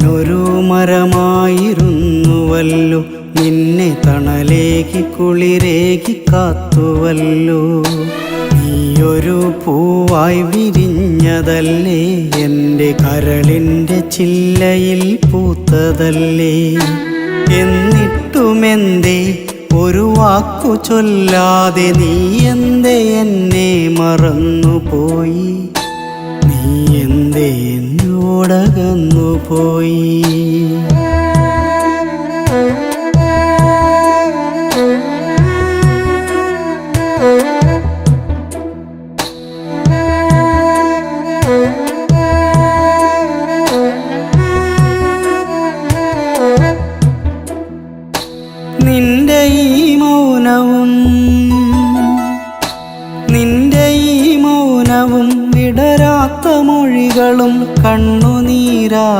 ഞാനൊരു മരമായിരുന്നുവല്ലോ, നിന്നെ തണലേകി കുളിരേകി കാത്തുവല്ലോ. നീയൊരു പൂവായി വിരിഞ്ഞതല്ലേ, എൻ്റെ കരളിൻ്റെ ചില്ലയിൽ പൂത്തതല്ലേ. എന്നിട്ടുമെന്തേ ഒരു വാക്കു ചൊല്ലാതെ നീ എന്തേ എന്നെ മറന്നുപോയി? നീ എന്തേ എന്നോടകന്നുപോയി? നിന്റെ ഈ മൗനവും വിടരാത്ത മൊഴികളും കണ്ണുനീരാ